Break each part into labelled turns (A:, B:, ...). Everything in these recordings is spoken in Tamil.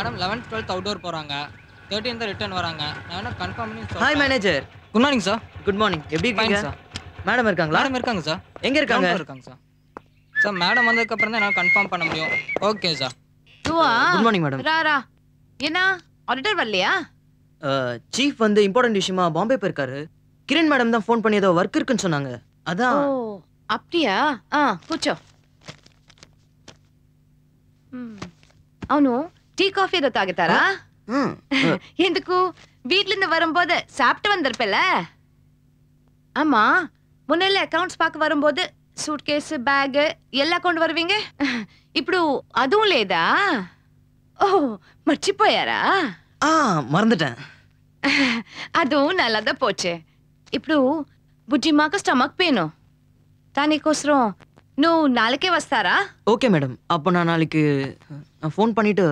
A: மேடம் 11th 12th அவுட்டோர் போறாங்க. 13th ரிட்டர்ன் வராங்க. நான் கன்ஃபார்ம் பண்ணி சொல்றேன்.
B: Hi manager.
A: Good morning sir.
B: Good morning. எப்படி இருக்கீங்க
A: சார்?
B: மேடம் இருக்காங்களா?
A: மேடம் இருக்காங்க சார்.
B: எங்க இருக்காங்க?
A: இருக்காங்க சார். சார் மேடம் வந்ததுக்கு அப்புறம் தான் நான் கன்ஃபார்ம் பண்ண முடியும். Okay sir.
B: Good morning madam.
C: ராரா என்ன ஆடிட்டர் வரலையா?
B: சீஃப் வந்து இம்பார்ட்டன்ட் விஷயமா பாம்பே போயிருக்காரு. கிரண் மேடம் தான் ஃபோன் பண்ணி ஏதோ ஒர்க் இருக்குன்னு சொன்னாங்க. அதான்.
C: ஓ அப்படியா? కూర్చో. అవును టీ కాఫీ ఏదో తాగుతారా? ఎందుకు வீட்ல வரும்போது சாப்பிட்டு வந்திருப்பல. ஆமா முன்னெல்ல அக்கவுண்ட்ஸ் பார்க்க வரும்போது சூட் கேஸ் பேக் எல்லாம் கொண்டு வருவீங்க. ఇప్పుడు அதுவும் లేదా? ఓ మర్చిపోయారా?
B: మறந்துட்டேன்.
C: அதுவும் நல்லதா போச்சு. ఇప్పుడు బుజ్జిమాకు స్టమక్ పెయిన్. దానికోసం నువ్వు నాளைకే వస్తారా?
B: Okay madam. அப்போ நான் நாளைக்கு ஃபோன் பண்ணிட்டு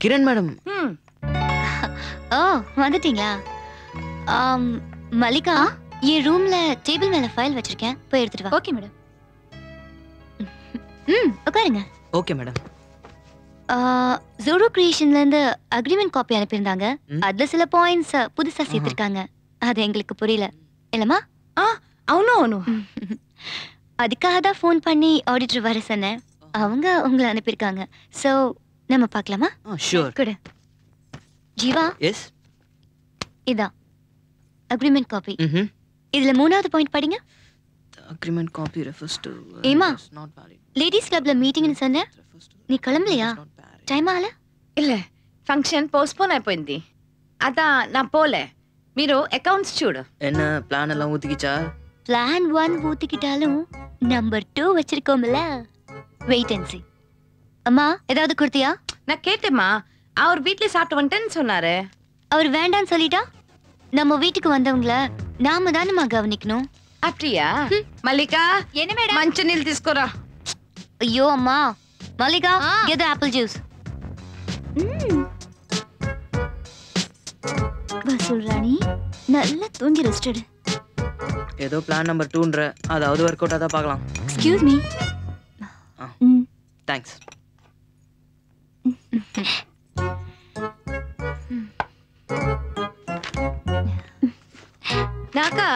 B: கிரண் மேடம்.
D: ஓ வந்துட்டீங்களா? மல்லிகா என் ரூம்ல டேபிள் மேல ஃபைல் வச்சிருக்கேன், போய் எடுத்துட்டு வா. Okay madam. உட்காருங்க.
B: Okay madam.
D: ஜோரோ கிரியேஷன்ல இருந்து அக்ரிமெண்ட் காப்பி அனுப்பியிருந்தாங்க. அதுல சில பாயிண்ட்ஸ் புதுசா சேர்த்திருக்காங்க. அது எங்களுக்கு புரியல இல்லமா?
C: అవును అవును.
D: அதுக்காக தான் ஃபோன் பண்ணி ஆடிட்டர் வர சொன்னேன். அவங்க உங்களை அனுப்பியிருக்காங்க. சோ நம்ம பார்க்கலாமா?
B: ஷூர்.
D: குட். ஜீவா.
B: எஸ்.
D: இதான் அக்ரிமெண்ட் காப்பி. இதுல மூணாவது பாயிண்ட் படிங்க.
B: அக்ரிமெண்ட் காப்பி ரெஃபர்ஸ் டு
D: ஏமா லேடிஸ் கிளப்ல மீட்டிங்னு சொன்ன, நீ கிளம்பலையா? டைம் ஆகல?
C: இல்ல ఫంక్షన్ పోస్ట్పోన్ అయిపోయింది. అదా నా పోలే. మీరు అకౌంట్స్ చూడు.
B: என்ன பிளான் எல்லாம் ஊத்திக்கிச்சா?
D: பிளான் 1 ஊத்திக்கிட்டாலும் நம்பர் 2 வச்சிருக்கோம்ல. Wait and see. அம்மா ஏதாவது கொடுத்தியா?
C: நான் கேட்டேம்மா. அவர் வீட்ல சாப்பிட்டு வந்துட்டேன்னு சொன்னாரு.
D: அவர் வேண்டான்னு சொல்லிட்டா நம்ம வீட்டுக்கு வந்தவங்கள நாம தானம்மா கவனிக்கணும்.
C: அப்படியா? மல்லிகா
D: என்ன மேடம்?
C: మంచి నీళ్ళు తీసుకురా.
D: ஐயோ அம்மா. Mallika get the apple juice. வசூல் ராணி நல்லா தூங்கி ரெஸ்ட் எடு.
B: ஏதோ பிளான் நம்பர் 2ன்ற அதாவது வொர்க் அவுட் ஆதா பார்க்கலாம்.
D: Excuse me.
B: தேங்க்ஸ்.
C: நாக்கா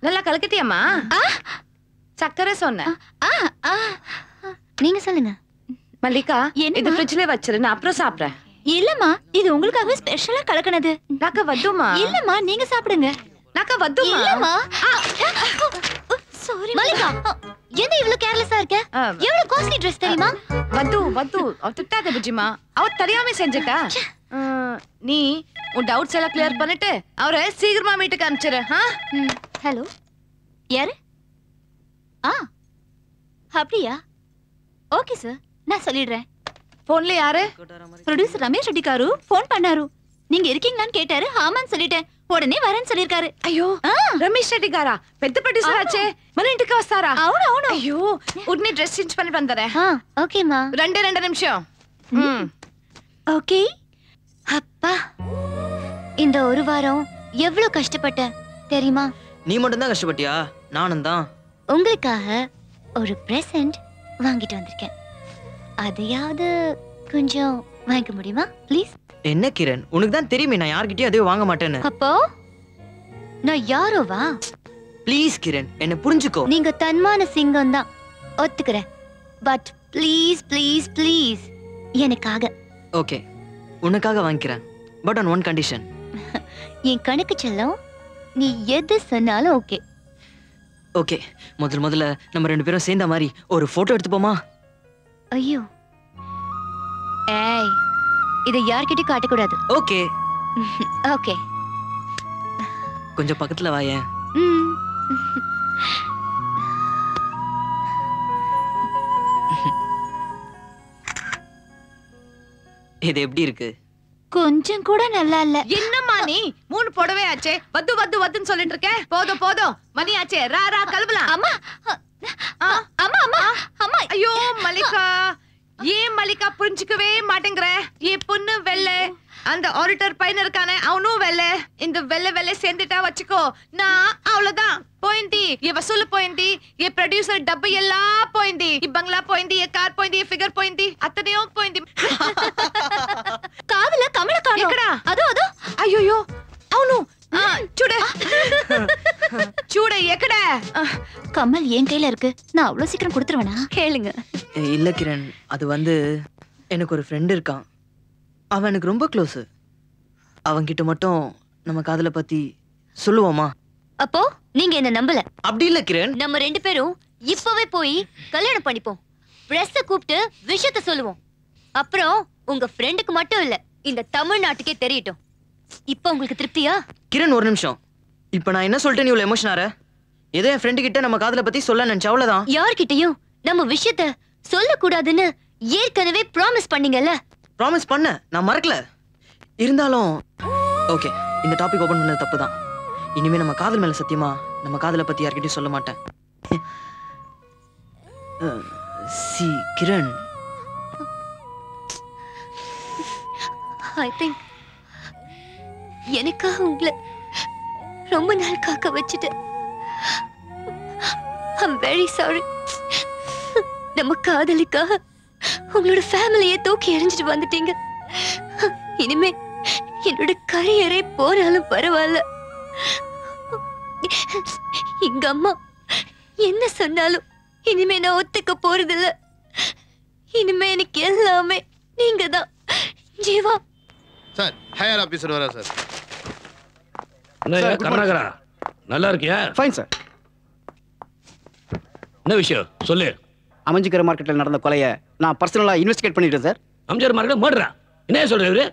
C: நல்லா கலக்கிட்டியம்மா? சக்கரை சொன்னேன்.
D: நீங்க சொல்லுங்க.
C: மல்லிகா இது ஃப்ரிட்ஜ்ல வச்சிரு, நான் அப்புறம் சாப்பிடுறேன்.
D: இல்லம்மா இது உங்களுக்காக ஸ்பெஷலா கலக்குனது.
C: நாக்கா வத்துமா?
D: இல்லம்மா நீங்க சாப்பிடுங்க.
C: நாக்கா வத்துமா?
D: இல்லம்மா. சாரி மல்லிகா. என்ன இவ்வளவு கேர்லெஸ்ஸா இருக்க? எவ்வளவு காஸ்ட்லி Dress தெரியுமா?
C: வத்து திட்டாத புஜிமா. அவ தெரியாம செஞ்சிட்டா. நீ உன் டவுட்ஸ் எல்லாம் கிளியர் பண்ணிட்டு அவரை சீக்கிரமா வீட்டுக்கு அனுப்பிச்சிரு.
D: ஹலோ யாரு? அப்படியா? ఓకే సార్ நான் சொல்லிடுறேன்.
C: போன்ல யாரு?
D: Producer Ramesh Reddy car phone பண்ணாரு. நீங்க இருக்கீங்களான்னு கேட்டாரு. ஆமான்னு சொல்லிட்டேன். உடனே வரேன்னு சொல்லிருக்காரு.
C: అయ్యో రమేష్ రెడ్డి గారా? పెద్ద ప్రొడ్యూసర్ వచ్చే మన ఇంటికి వస్తారా?
D: అవును అవును.
C: అయ్యో ఉడ్ని డ్రెస్ చేంజ్ பண்ணி வந்தறேன்.
D: ஓகேமா.
C: ரெண்டு நிமிஷம்.
D: ஓகே. அப்பா இந்த ஒரு வாரம் எவ்வளவு கஷ்டப்பட்டேன் தெரியுமா?
B: நீ மட்டும் தான் கஷ்டப்பட்டியா? நானும் தான்.
D: உங்களுக்காக ஒரு பிரசன்ட் வாங்கிட்டு வந்திருக்கேன். அதையாவது கொஞ்சம் வாங்க முடியுமா ப்ளீஸ்?
B: என்ன கிரண், உனக்கு தான் தெரியுமே நான் யார்கிட்டயும் எதையும் வாங்க மாட்டேன்னு.
D: அப்போ நான் யாரோவா?
B: ப்ளீஸ் கிரண் என்ன புரிஞ்சுக்கோ.
D: நீங்க தன்மான சிங்கம் தான் ஒத்துக்கிறேன். பட் ப்ளீஸ் ப்ளீஸ் ப்ளீஸ் எனக்காக.
B: ஓகே உனக்காக வாங்கிக்கிறேன். But on one condition.
D: என் கணக்கு செல்லம் நீ எது சொன்னாலும் ஓகே.
B: ஓகே முதல்ல நம்ம ரெண்டு பேரும் சேர்ந்த மாதிரி ஒரு போட்டோ எடுத்துப்போமா?
D: ஐயோ ஏய் இதை யார்கிட்டயும் காட்டக்கூடாது.
B: ஓகே
D: ஓகே
B: கொஞ்சம் பக்கத்துல வாயேன். இது எப்படி இருக்கு?
D: கொஞ்சம் கூட நல்லா இல்ல.
C: என்னம்மா நீ 3 புடவை ஆச்சே வத்துன்னு சொல்லிட்டு இருக்க. போதும் மணி ஆச்சே. ரா கிளம்பலாம்.
D: அம்மா அம்மா அம்மா அம்மா.
C: ஐயோ மல்லிகா ஏன் மல்லிகா புரிஞ்சுக்கவே மாட்டேங்கற? ஏ பொண்ணு வெள்ளை அந்த ஆடிட்டர் பையன் இருக்கானே அவனும் வெள்ளை. இந்த வெள்ளை சேர்ந்துட்டா வச்சுக்கோ, நான் அவ்வளவுதான் పోయింది. ఏ వసూలు పోయింది, ఏ ప్రొడ్యూసర్ డబ్బు ఎలా పోయింది, ఈ బంగ్లా పోయింది, ఏ కార్ పోయింది, ఏ ఫిగర్ పోయింది, అతనేం పోయింది.
D: కాదుల కమల కాదు
C: ఎక్కడ?
D: అదో అదో.
C: అయ్యో అవును, చూడు చూడు ఎక్కడ?
D: கமல் என் கையில இருக்கு, நான் அவ்வளவு சீக்கிரம் கொடுத்துருவேனா? கேளுங்க.
B: இல்ல கிரண், அது வந்து எனக்கு ஒரு ஃப்ரெண்ட் இருக்கான். அவன் எனக்கு ரொம்ப க்ளோஸ். அவன்கிட்ட மட்டும் நம்ம காதலை பத்தி சொல்லுவோமா?
D: அப்போ நீங்க என்ன நம்பல?
B: அப்படி இல்ல கிரண்,
D: நம்ம ரெண்டு பேரும் இப்பவே போய் கல்யாணம் பண்ணிப்போம். பிரஸ்ஸ கூப்பிட்டு விஷயத்தை சொல்லுவோம். அப்புறம் உங்க ஃப்ரெண்டுக்கு மட்டும் இல்ல, இந்த தமிழ்நாட்டுக்கே தெரியட்டும். இப்போ உங்களுக்கு திருப்தியா?
B: கிரண் ஒரு நிமிஷம். இப்ப நான் என்ன சொல்லிட்டேன், நீ இவ்வளவு எமோஷன் ஆற? ஏதோ என் ஃப்ரெண்டு கிட்ட நம்ம காதலை பத்தி சொல்ல நினைச்ச, அவ்வளவுதான்.
D: யார்கிட்டயும் நம்ம விஷயத்த சொல்ல கூடாதுன்னு ஏற்கனவே ப்ராமிஸ் பண்ணீங்கல்ல?
B: ப்ராமிஸ் பண்ண, நான் மறக்கல. இருந்தாலும் ஓகே, இந்த டாபிக் ஓபன் பண்ணது தப்புதான். இனிமே நம்ம காதல் மேல சத்தியமா நம்ம காதலை பத்தி யார்கிட்டயும் சொல்ல மாட்டேன். சி கிரண்,
D: ஐ திங்க் எனக்காக உங்களை ரொம்ப நாள் காக்க வச்சுட்டு ஐம் வெரி சாரி. நம்ம காதலிக்காக உங்களோட ஃபேமிலியை தூக்கி எறிஞ்சிட்டு வந்துட்டீங்க. இனிமே என்னோட கரியரே போனாலும் பரவாயில்ல. எங்க அம்மா என்ன சொன்னாலும் இனிமே நான் ஒத்துக்க போறதில்ல. இனிமே எனக்கு எல்லாமே நீங்க தான். ஜீவா
E: சார், ஹையர் ஆபீசர் வரா சார்.
F: என்ன கருணாகரா, நல்லா இருக்கியா?
G: Fine sir.
F: என்ன விஷயம் சொல்லு.
G: அமைஞ்சிக்கிற மார்க்கெட்டில் நடந்த கொலையை நான் பர்சனலாக இன்வெஸ்டிகேட் பண்ணிட்டேன் சார்.
F: அம்ஜர் மார்க்கெட் மர்டரா? என்ன சொல்ற இவரு?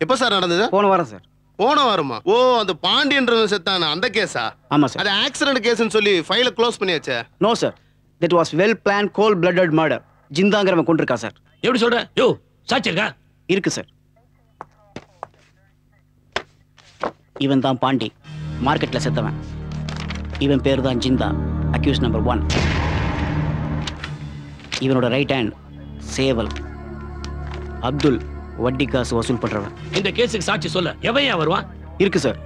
E: எப்போ சார் நடந்தது?
G: போன வாரம் சார்.
E: போன வாரமா? ஓ, அந்த பாண்டியன்றவன் செத்தான அந்த கேஸா?
G: ஆமாம் சார்.
E: அது ஆக்சிடென்ட் கேஸ்னு சொல்லி ஃபைலை க்ளோஸ் பண்ணியாச்சே.
G: No sir, that was well plan cold blooded murder. ஜிந்தாங்கிறவன் கொண்டிருக்கா சார்.
F: எப்படி சொல்ற? யோ, சாட்சி இருக்கா?
G: இருக்கு சார். இவன் தான் பாண்டி, மார்க்கெட்டில் செத்தவன். இவன் பேர் தான் ஜிந்தா, அக்யூஸ் நம்பர் 1. இவனோட ரைட் ஹேண்ட் சேவல். அப்துல் வட்டி காசு வசூல் பண்றவன்.
F: இந்த கேஸுக்கு சாட்சி சொல்ல எவையா வருவான்?
G: இருக்கு சார்.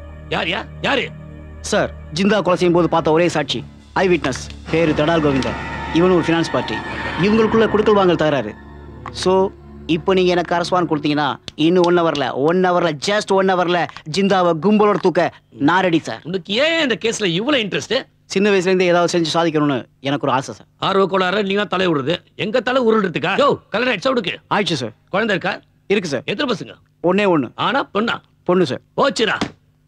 F: யாரு
G: சார்? ஜிந்தா கொலை செய்யும் போது பார்த்த ஒரே சாட்சி, ஐ விட்னஸ், பேரு தடால் கோவிந்தன். இவன் ஒரு ஃபினான்ஸ் பார்ட்டி. இவங்களுக்குள்ள குடுக்கல் வாங்கல் தகராறு. ஸோ இப்போ நீங்க எனக்கு கரஸ்பாண்ட் கொடுத்தீங்கன்னா இன்னும் 1 ஹவர்ல ஜஸ்ட் 1 ஹவர்ல ஜிந்தாவை கும்பலோட தூக்க நான் ரெடி சார்.
F: உனக்கு ஏன் இந்த கேஸ்ல இவ்வளவு இன்ட்ரெஸ்ட்?
G: சின்ன வயசுல இருந்து ஏதாவது செஞ்சு சாதிக்கணும்னு எனக்கு ஒரு ஆசை சார்.
F: ஆர்வ கோளாறு நீங்க தலை விடுறது, எங்க தலை உருள்றதுக்கா? யோ, கல்யாணம் ஆயிடுச்சா உனக்கு?
G: ஆயிடுச்சு சார்.
F: குழந்தை இருக்கா?
G: இருக்கு சார்.
F: எத்தனை பசங்க?
G: ஒண்ணே ஒண்ணு.
F: ஆனா பொண்ணா?
G: பொண்ணு சார்.
F: போச்சுரா.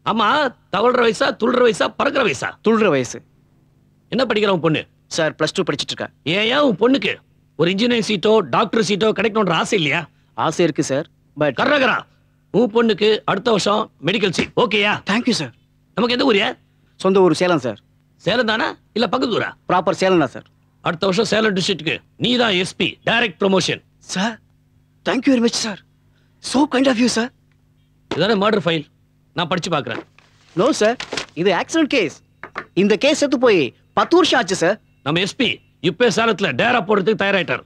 F: ஆமா, தவழ்ற வயசா, துள்ளுற வயசா, பறக்கிற வயசா?
G: துள்ளுற வயசு.
F: என்ன படிக்கிறவன் பொண்ணு?
G: சார் +2 படிச்சிட்டு இருக்கா.
F: ஏன் உன் பொண்ணுக்கு ஒரு இன்ஜினியரிங் சீட்டோ டாக்டர் சீட்டோ கிடைக்கணும்ன்ற ஆசை இல்லையா?
G: ஆசை இருக்கு சார். பட்
F: கர்நாகரா, உன் பொண்ணுக்கு அடுத்த வருஷம் மெடிக்கல் சீட் ஓகேயா?
G: Thank you sir.
F: நமக்கு எந்த ஊரியா?
G: சொந்த ஊர் சேலம் சார்.
F: சேலம் தானா இல்ல பக்கத்து ஊரா?
G: ப்ராப்பர் சேலம் தான் சார்.
F: அடுத்த வருஷம் சேலம் டிஸ்ட்ரிக்ட்க்கு நீ தான் SP, direct promotion.
G: Sir thank you very much sir. So kind of you sir.
F: இதான மர்டர் ஃபைல், நான் படிச்சு பார்க்கறேன்.
G: நோ சார், இது ஆக்சிடென்ட் கேஸ். இந்த கேஸ் செத்து போய் 10 வருஷம் ஆச்சு சார்.
F: நம்ம எஸ்பி இப்ப சேலத்துல டேரா போடுறதுக்கு தயாராயிட்டார்.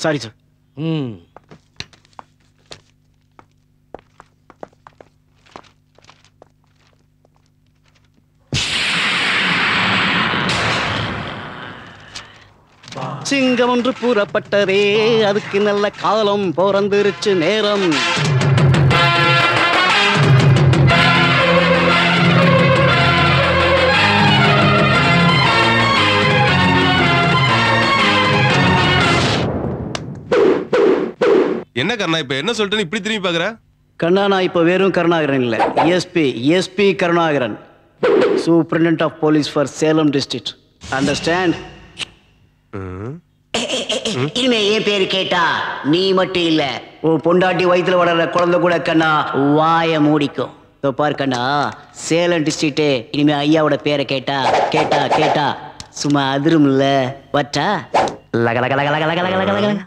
G: Sorry sir. சிங்கம் ஒன்று கூறப்பட்டதே, அதுக்கு நல்ல காலம் பிறந்துருச்சு நேரம்.
H: என்ன கண்ணா, இப்ப என்ன சொல்லிட்டு இப்படி திரும்பி பாக்குற?
G: கண்ணா, நான் இப்ப வெறும் கருணாகரன் இல்ல, SP Karunakaran, superintendent of police for Salem district. Understand? இனிமே என் பேரு கேட்டா நீ மட்டும் இல்ல, உன் பொண்டாட்டி வயித்துல வளர்ற குழந்தை கூட கண்ணா வாய மூடிக்கும். பாரு கண்ணா, சேலம் டிஸ்ட்ரிக்ட் இனிமே ஐயாவோட பேரை கேட்டா கேட்டா கேட்டா சும்மா அதிரும்ல. வட்டா லக லக லக லக லக லக லக லக.